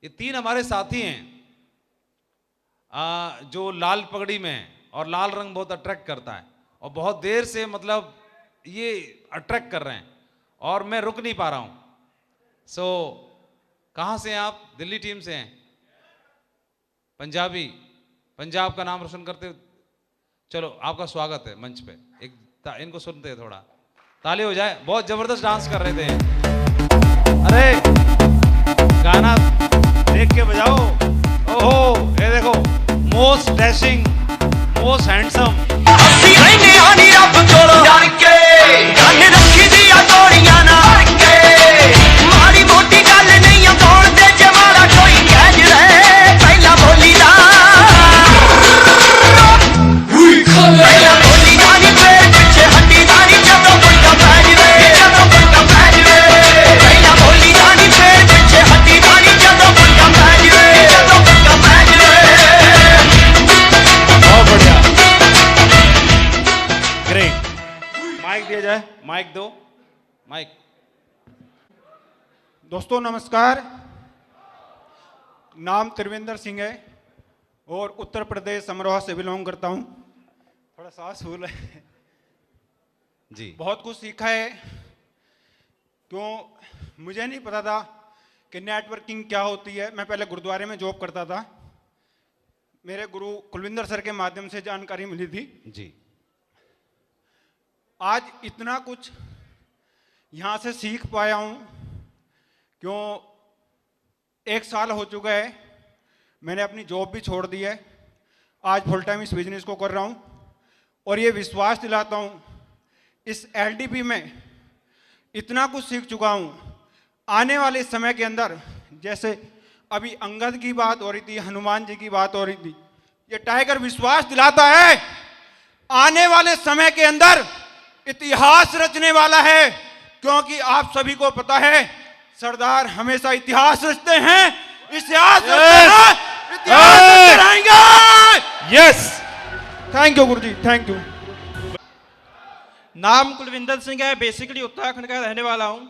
ये तीन हमारे साथी हैं जो लाल पगड़ी में हैं, और लाल रंग बहुत अट्रैक्ट करता है और बहुत देर से मतलब ये अट्रैक्ट कर रहे हैं और मैं रुक नहीं पा रहा हूं। सो कहां से हैं आप? दिल्ली टीम से हैं, पंजाबी, पंजाब का नाम रोशन करते हुए। चलो आपका स्वागत है मंच पे। इनको सुनते हैं, थोड़ा ताली हो जाए। बहुत जबरदस्त डांस कर रहे थे। अरे गाना देख के बजाओ। ओहो, ये देखो, most dashing, most handsome. Mic दिया जाए, माइक दो, माइक। दोस्तों नमस्कार, नाम त्रिवेंद्र सिंह है और उत्तर प्रदेश अमरोहा से बिलोंग करता हूं। थोड़ा सांस फूल है जी। बहुत कुछ सीखा है, क्यों मुझे नहीं पता था कि नेटवर्किंग क्या होती है। मैं पहले गुरुद्वारे में जॉब करता था, मेरे गुरु कुलविंदर सर के माध्यम से जानकारी मिली थी जी। आज इतना कुछ यहाँ से सीख पाया हूँ, क्यों 1 साल हो चुका है, मैंने अपनी जॉब भी छोड़ दी है। आज फुल टाइम इस बिजनेस को कर रहा हूँ और ये विश्वास दिलाता हूँ, इस एलडीपी में इतना कुछ सीख चुका हूँ। आने वाले समय के अंदर, जैसे अभी अंगद की बात हो रही थी, हनुमान जी की बात हो रही थी, ये टाइगर विश्वास दिलाता है आने वाले समय के अंदर इतिहास रचने वाला है। क्योंकि आप सभी को पता है सरदार हमेशा इतिहास रचते हैं, इतिहास रहेंगे। Yes, thank you Guruji, thank you. नाम कुलविंदर सिंह है, बेसिकली उत्तराखंड का रहने वाला हूं।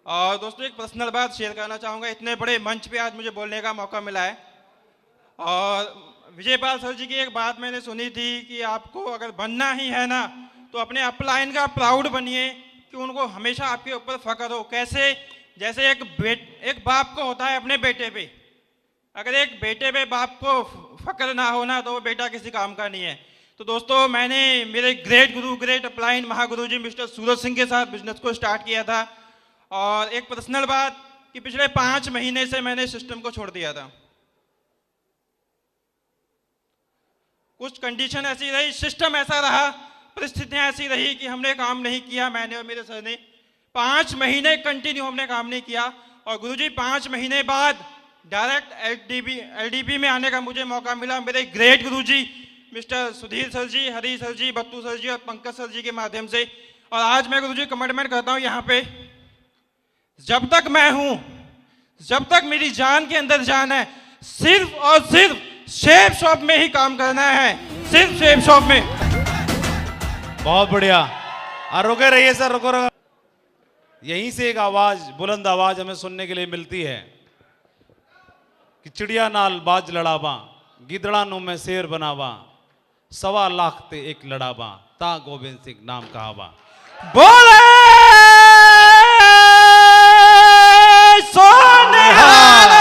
और दोस्तों एक पर्सनल बात शेयर करना चाहूँगा, इतने बड़े मंच पे आज मुझे बोलने का मौका मिला है। और विजयपाल सर जी की एक बात मैंने सुनी थी कि आपको अगर बनना ही है ना तो अपने अपलाइन का प्राउड बनिए, कि उनको हमेशा आपके ऊपर फख्र हो। कैसे? जैसे एक बाप को होता है अपने बेटे पे, अगर एक बेटे पे बाप को फख्र ना होना तो वो बेटा किसी काम का नहीं है। तो दोस्तों मैंने मेरे ग्रेट गुरु, ग्रेट अपलाइन महागुरु जी मिस्टर सूरज सिंह के साथ बिजनेस को स्टार्ट किया था। और एक पर्सनल बात कि पिछले 5 महीने से मैंने सिस्टम को छोड़ दिया था। कुछ कंडीशन ऐसी रही, सिस्टम ऐसा रहा, परिस्थितियां ऐसी रही कि हमने काम नहीं किया। मैंने और मेरे सर ने 5 महीने कंटिन्यू हमने काम नहीं किया। और गुरुजी 5 महीने बाद डायरेक्ट एलडीपी में आने का मुझे मौका मिला, मेरे ग्रेट गुरुजी मिस्टर सुधीर सर जी, हरी सर जी, बत्तू सर जी और पंकज सर जी के माध्यम से। और आज मैं गुरुजी कमिटमेंट करता हूँ यहाँ पे, जब तक मैं हूं, जब तक मेरी जान के अंदर जान है, सिर्फ और सिर्फ शेप शॉप में ही काम करना है, सिर्फ शेप शॉप में। बहुत बढ़िया। और रुके रहिए सर, रुको रुको। यहीं से एक आवाज, बुलंद आवाज हमें सुनने के लिए मिलती है कि चिड़िया नाल बाज लड़ावा, गिदड़ा नु में शेर बनावा, 1.25 लाख ते एक लड़ावा, ता गोविंद सिंह नाम कहावा। बोले सोनिहाल,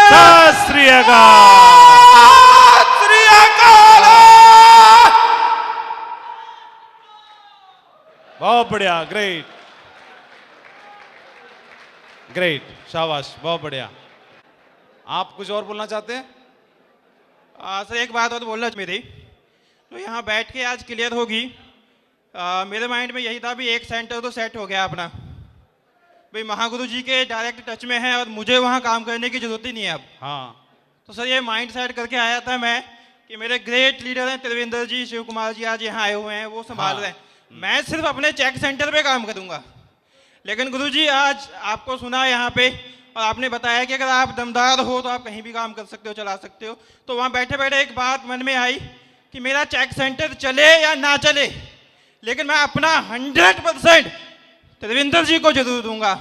सत श्री अकाल। श्री अकाल। बहुत बढ़िया, ग्रेट ग्रेट, शाबाश, बहुत बढ़िया। आप कुछ और बोलना चाहते हैं? सर एक बात और बोलना मेरी, तो यहाँ बैठ के आज क्लियर होगी। मेरे माइंड में यही था भी एक सेंटर तो सेट हो गया अपना, भाई महागुरु जी के डायरेक्ट टच में है और मुझे वहाँ काम करने की जरूरत ही नहीं है अब। हाँ, तो सर ये माइंड सेट करके आया था मैं कि मेरे ग्रेट लीडर हैं त्रिवेंद्र जी, शिव कुमार जी आज यहाँ आए हुए हैं, वो संभाल रहे हैं। मैं सिर्फ अपने चेक सेंटर पे काम करूँगा। लेकिन गुरुजी आज आपको सुना यहाँ पे और आपने बताया कि अगर आप दमदार हो तो आप कहीं भी काम कर सकते हो, चला सकते हो। तो वहाँ बैठे बैठे एक बात मन में आई कि मेरा चेक सेंटर चले या ना चले, लेकिन मैं अपना 100% त्रिवेंद्र जी को जरूर दूंगा।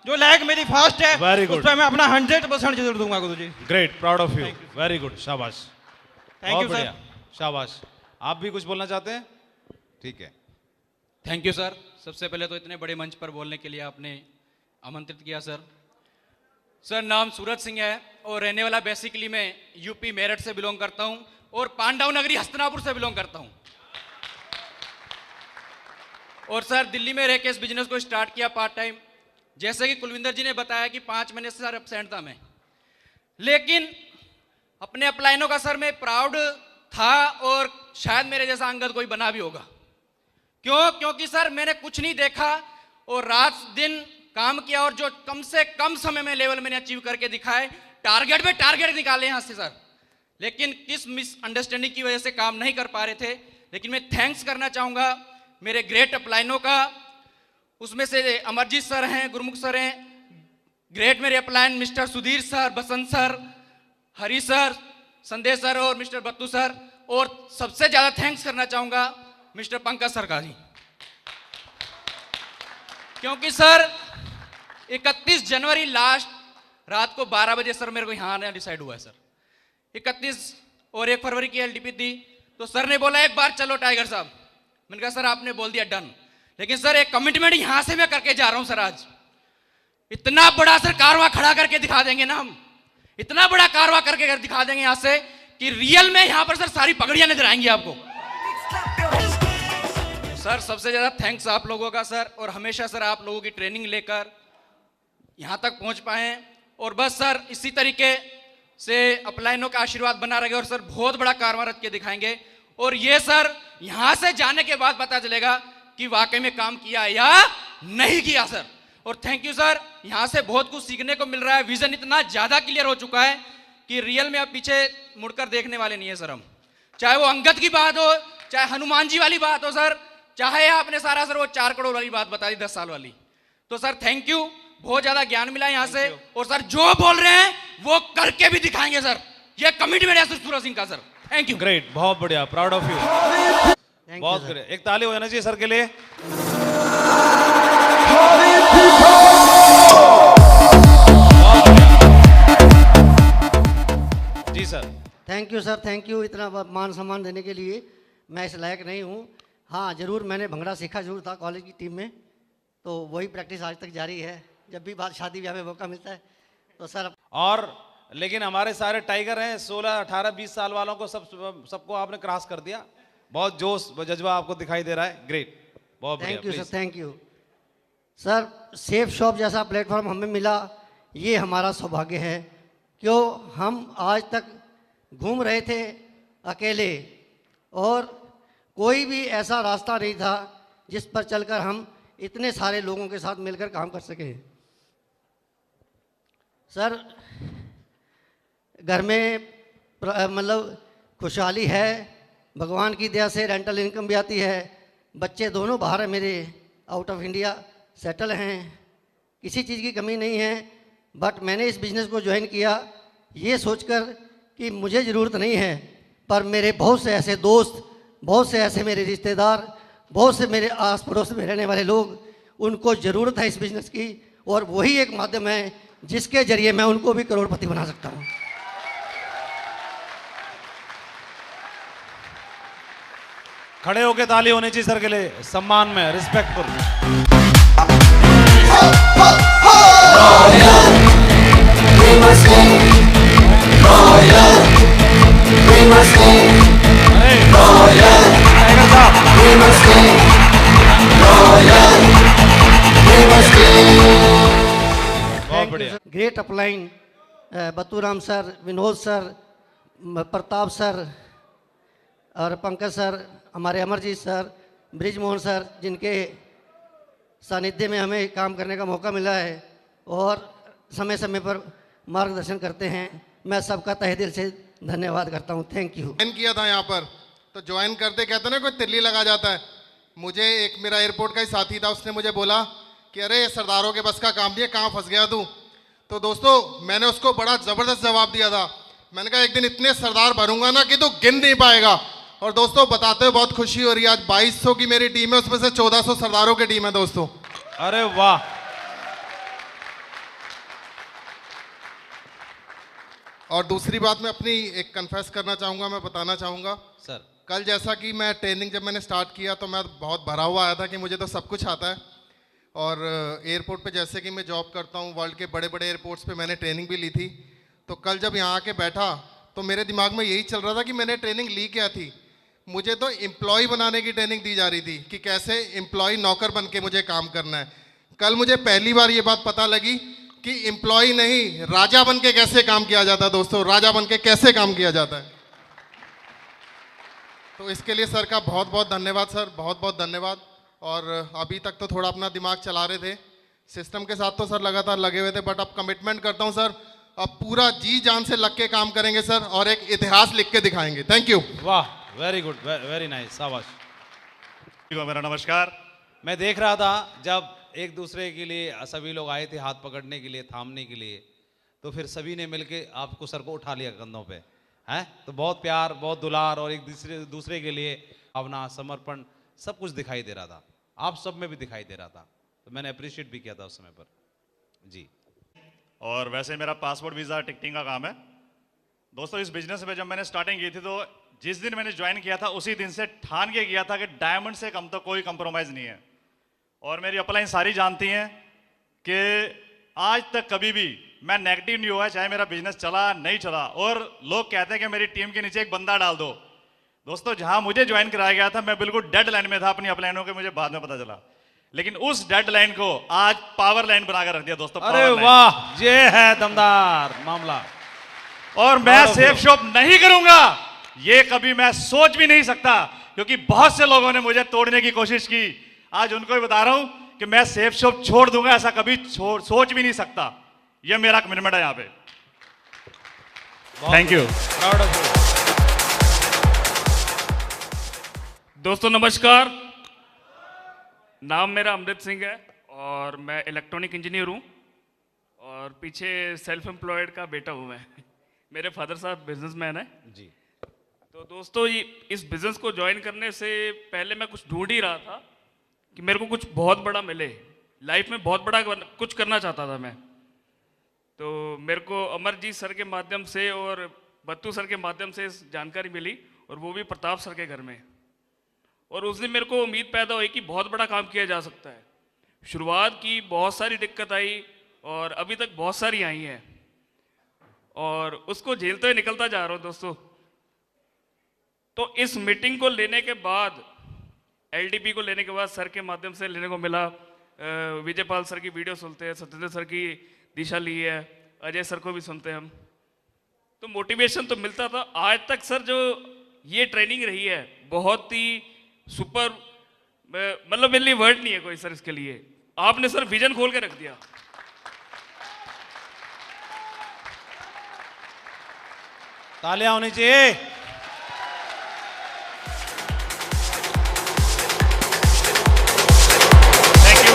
जो लैग मेरी फास्ट है Very good. उस पर मैं अपना 100% जरूर दूंगा guru ji. Great, proud of you, very good, शाबाश, थैंक बहुत यू बढ़िया, सर। शाबाश। आप भी कुछ बोलना चाहते हैं? ठीक है। Thank you sir. सबसे पहले तो इतने बड़े मंच पर बोलने के लिए आपने आमंत्रित किया सर। सर नाम सूरज सिंह है और रहने वाला बेसिकली मैं यूपी मेरठ से बिलोंग करता हूं और पांडव नगरी हस्तिनापुर से बिलोंग करता हूं। और सर दिल्ली में रह के इस बिजनेस को स्टार्ट किया पार्ट टाइम। जैसे कि कुलविंदर जी ने बताया कि 5 महीने से सर एब्सेंट था मैं, लेकिन अपने अपलाइनों का सर मैं प्राउड था और शायद मेरे जैसा अंगद कोई बना भी होगा। क्यों? क्योंकि सर मैंने कुछ नहीं देखा और रात दिन काम किया और जो कम से कम समय में लेवल मैंने अचीव करके दिखाए, टारगेट पे टारगेट निकाले यहां से सर। लेकिन किस मिसअंडरस्टैंडिंग की वजह से काम नहीं कर पा रहे थे। लेकिन मैं थैंक्स करना चाहूंगा मेरे ग्रेट अपलाइनों का। उसमें से अमरजीत सर हैं, गुरमुख सर हैं, ग्रेट मेरे अपलाइन मिस्टर सुधीर सर, बसंत सर, हरी सर, संदेश सर और मिस्टर बत्तू सर। और सबसे ज्यादा थैंक्स करना चाहूंगा मिस्टर पंकज सर का जी, क्योंकि सर 31 जनवरी लास्ट रात को 12 बजे सर मेरे को यहाँ आना डिसाइड हुआ है सर। 31 और 1 फरवरी की एलटीपी थी, तो सर ने बोला एक बार चलो टाइगर साहब। मैंने कहा सर आपने बोल दिया डन, लेकिन सर एक कमिटमेंट यहां से मैं करके जा रहा हूं सर। आज इतना बड़ा सर कारवां खड़ा करके दिखा देंगे ना हम, इतना बड़ा कारवां करके दिखा देंगे यहां से कि रियल में यहां पर सर सारी पगड़ियां नजर आएंगी आपको। सर सबसे ज्यादा थैंक्स आप लोगों का सर, और हमेशा सर आप लोगों की ट्रेनिंग लेकर यहां तक पहुंच पाए। और बस सर इसी तरीके से अपलाइनों का आशीर्वाद बना रहेगा और सर बहुत बड़ा कारवां रच के दिखाएंगे। और ये सर यहां से जाने के बाद पता चलेगा कि वाकई में काम किया या नहीं किया सर। और थैंक यू सर, यहां से बहुत कुछ सीखने को मिल रहा है। विजन इतना ज्यादा क्लियर हो चुका है कि रियल में अब पीछे मुड़कर देखने वाले नहीं है सर हम। चाहे वो अंगद की बात हो, चाहे हनुमान जी वाली बात हो सर, चाहे आपने सारा सर वो 4 करोड़ वाली बात बता दी 10 साल वाली। तो सर थैंक यू, बहुत ज्यादा ज्ञान मिला यहाँ से। और सर जो बोल रहे हैं वो करके भी दिखाएंगे सर, ये कमिटमेंट है सर सूरज सिंह का सर। Thank you. ग्रेट, बहुत बढ़िया, प्राउड ऑफ यू, बहुत ग्रेट। एक ताली हो जाना चाहिए सर के लिए। जी sir. Thank you sir, thank you इतना मान सम्मान देने के लिए। मैं इस लायक नहीं हूँ। हाँ जरूर मैंने भंगड़ा सीखा जरूर था कॉलेज की टीम में, तो वही प्रैक्टिस आज तक जारी है। जब भी बात शादी ब्याह में मौका मिलता है तो सर। और लेकिन हमारे सारे टाइगर हैं 16, 18, 20 साल वालों को सबको आपने क्रॉस कर दिया। बहुत जोश जज्बा आपको दिखाई दे रहा है। ग्रेट, बहुत बढ़िया। Thank you sir, thank you sir. Safe shop जैसा प्लेटफॉर्म हमें मिला, ये हमारा सौभाग्य है। क्यों हम आज तक घूम रहे थे अकेले और कोई भी ऐसा रास्ता नहीं था जिस पर चलकर हम इतने सारे लोगों के साथ मिलकर काम कर सके। सर घर में मतलब खुशहाली है, भगवान की दया से रेंटल इनकम भी आती है। बच्चे दोनों बाहर हैं मेरे, आउट ऑफ इंडिया सेटल हैं, किसी चीज़ की कमी नहीं है। बट मैंने इस बिज़नेस को ज्वाइन किया ये सोचकर कि मुझे ज़रूरत नहीं है, पर मेरे बहुत से ऐसे दोस्त, बहुत से ऐसे मेरे रिश्तेदार, बहुत से मेरे आस पड़ोस में रहने वाले लोग, उनको ज़रूरत है इस बिज़नेस की। और वही एक माध्यम है जिसके ज़रिए मैं उनको भी करोड़पति बना सकता हूँ। खड़े होके ताली होनी चाहिए सर के लिए, सम्मान में, रिस्पेक्टफुल। बहुत बढ़िया। Great upline Batturam sir, Vinod sir, Pratap sir और पंकज सर, हमारे अमरजीत सर, ब्रिजमोहन सर, जिनके सानिध्य में हमें काम करने का मौका मिला है और समय समय पर मार्गदर्शन करते हैं। मैं सबका तहे दिल से धन्यवाद करता हूं। Thank you. ज्वाइन किया था यहाँ पर, तो ज्वाइन करते कहते ना कोई तिल्ली लगा जाता है। मुझे एक मेरा एयरपोर्ट का ही साथी था, उसने मुझे बोला कि अरे ये सरदारों के बस का काम नहीं है, कहाँ फंस गया तू। तो दोस्तों मैंने उसको बड़ा ज़बरदस्त जवाब दिया था। मैंने कहा एक दिन इतने सरदार भरूंगा ना कि तू गिन नहीं पाएगा। और दोस्तों बताते हुए बहुत खुशी हो रही है, आज 2200 की मेरी टीम है, उसमें से 1400 सरदारों की टीम है दोस्तों। अरे वाह, और दूसरी बात मैं अपनी एक कन्फेस करना चाहूँगा, मैं बताना चाहूँगा सर कल जैसा कि मैं ट्रेनिंग जब मैंने स्टार्ट किया तो मैं बहुत भरा हुआ आया था कि मुझे तो सब कुछ आता है। और एयरपोर्ट पे जैसे कि मैं जॉब करता हूँ, वर्ल्ड के बड़े बड़े एयरपोर्ट्स पे मैंने ट्रेनिंग भी ली थी। तो कल जब यहाँ आके बैठा तो मेरे दिमाग में यही चल रहा था कि मैंने ट्रेनिंग ली क्या थी। मुझे तो एम्प्लॉय बनाने की ट्रेनिंग दी जा रही थी कि कैसे एम्प्लॉय नौकर बन के मुझे काम करना है। कल मुझे पहली बार ये बात पता लगी कि एम्प्लॉय नहीं, राजा बन के कैसे काम किया जाता है। दोस्तों, राजा बन के कैसे काम किया जाता है। तो इसके लिए सर का बहुत बहुत धन्यवाद सर, बहुत बहुत धन्यवाद। और अभी तक तो थोड़ा अपना दिमाग चला रहे थे, सिस्टम के साथ तो सर लगातार लगे हुए थे, बट अब कमिटमेंट करता हूं सर, अब पूरा जी जान से लग के काम करेंगे सर और एक इतिहास लिख के दिखाएंगे। Thank you. वाह, वेरी गुड, वेरी नाइस, शाबाश। मेरा नमस्कार। मैं देख रहा था जब एक दूसरे के लिए सभी लोग आए थे हाथ पकड़ने के लिए, थामने के लिए, तो फिर सभी ने मिलके आपको सर को उठा लिया कंधों पे, हैं? तो बहुत प्यार, बहुत दुलार और एक दूसरे के लिए भावना, समर्पण सब कुछ दिखाई दे रहा था। आप सब में भी दिखाई दे रहा था, तो मैंने अप्रिशिएट भी किया था उस समय पर जी। और वैसे मेरा पासपोर्ट वीज़ा टिकटिंग का काम है। दोस्तों, इस बिजनेस में जब मैंने स्टार्टिंग की थी तो जिस दिन मैंने ज्वाइन किया था उसी दिन से ठान के किया था कि डायमंड से कम तो कोई कंप्रोमाइज़ नहीं है। और मेरी अपलाइन सारी जानती हैं कि आज तक कभी भी मैं नेगेटिव नहीं हुआ, चाहे मेरा बिजनेस चला नहीं चला। और लोग कहते हैं कि मेरी टीम के नीचे एक बंदा डाल दो। दोस्तों, जहां मुझे ज्वाइन कराया गया था मैं बिल्कुल डेड लाइन में था अपनी अपलाइनों के, मुझे बाद में पता चला, लेकिन उस डेड लाइन को आज पावर लाइन बनाकर रख दिया दोस्तों। अरे वाह, ये है दमदार मामला। और मैं सेफ शॉप नहीं करूंगा, ये कभी मैं सोच भी नहीं सकता, क्योंकि बहुत से लोगों ने मुझे तोड़ने की कोशिश की। आज उनको भी बता रहा हूं कि मैं सेफ शॉप छोड़ दूंगा, ऐसा कभी सोच भी नहीं सकता। ये मेरा कमिटमेंट है यहाँ पे। Thank you. Proud of you. दोस्तों नमस्कार, नाम मेरा अमृत सिंह है और मैं इलेक्ट्रॉनिक इंजीनियर हूँ और पीछे सेल्फ एम्प्लॉयड का बेटा हूँ मैं। मेरे फादर साहब बिजनेसमैन हैं जी। तो दोस्तों, ये इस बिज़नेस को ज्वाइन करने से पहले मैं कुछ ढूंढ ही रहा था कि मेरे को कुछ बहुत बड़ा मिले, लाइफ में बहुत बड़ा कुछ करना चाहता था मैं। तो मेरे को अमरजीत सर के माध्यम से और बत्तू सर के माध्यम से जानकारी मिली, और वो भी प्रताप सर के घर में। और उस दिन मेरे को उम्मीद पैदा हुई कि बहुत बड़ा काम किया जा सकता है। शुरुआत की, बहुत सारी दिक्कत आई और अभी तक बहुत सारी आई हैं, और उसको झेलते हुए निकलता जा रहा हूँ दोस्तों। तो इस मीटिंग को लेने के बाद, एलडीपी को लेने के बाद, सर के माध्यम से लेने को मिला, विजयपाल सर की वीडियो सुनते हैं, सत्येंद्र सर की दिशा ली है, अजय सर को भी सुनते हैं हम, तो मोटिवेशन तो मिलता था। आज तक सर जो ये ट्रेनिंग रही है बहुत ही सुपर, मतलब मेरे लिए वर्ड नहीं है कोई सर इसके लिए। आपने सर विजन खोल के रख दिया। तालियां होनी चाहिए। Thank you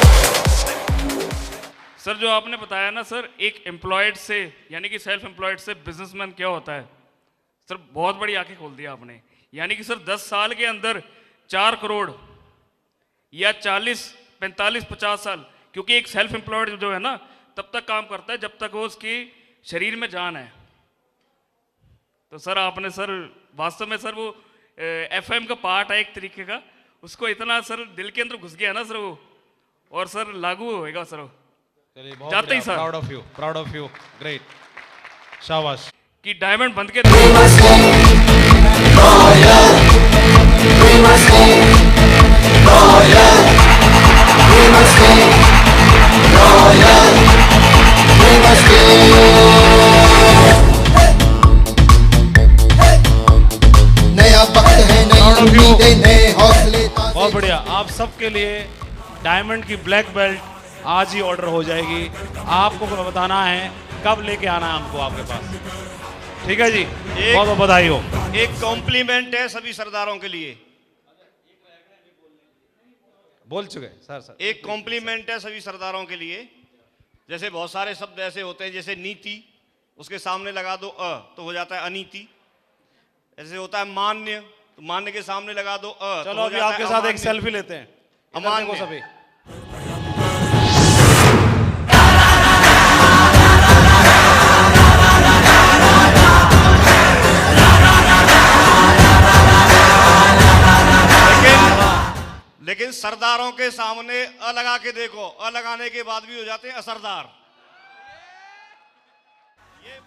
sir. जो आपने बताया ना सर, एक एम्प्लॉयड से, यानी कि सेल्फ एम्प्लॉयड से बिजनेसमैन क्या होता है सर, बहुत बड़ी आंखें खोल दिया आपने। यानी कि सर 10 साल के अंदर 4 करोड़ या 40, 45, 50 साल, क्योंकि एक सेल्फ एम्प्लॉयड जो है ना तब तक काम करता है जब तक वो उसकी शरीर में जान है। तो सर आपने सर वास्तव में सर वो एफएम का पार्ट है एक तरीके का, उसको इतना सर दिल के अंदर घुस गया ना सर वो, और सर लागू होएगा सर वो। चलिए, बहुत जाते ही sir. Proud of you, proud of you, great, शाबाश। कि डायमंड बन के बहुत बढ़िया। आप सबके लिए डायमंड की ब्लैक बेल्ट आज ही ऑर्डर हो जाएगी। आपको बताना है कब लेके आना है हमको आपके पास, ठीक है जी? बहुत बहुत बधाई हो। एक कॉम्प्लीमेंट है सभी सरदारों के लिए, बोल चुके सर। एक कॉम्प्लीमेंट है सभी सरदारों के लिए। जैसे बहुत सारे शब्द ऐसे होते हैं, जैसे नीति, उसके सामने लगा दो अ तो हो जाता है अनीति। ऐसे होता है मान्य, तो मान्य के सामने लगा दो अ। चलो अभी आपके साथ एक सेल्फी लेते हैं। अमान्य को सभी सरदारों के सामने अ लगा के देखो, अ लगाने के बाद भी हो जाते हैं असरदार। ये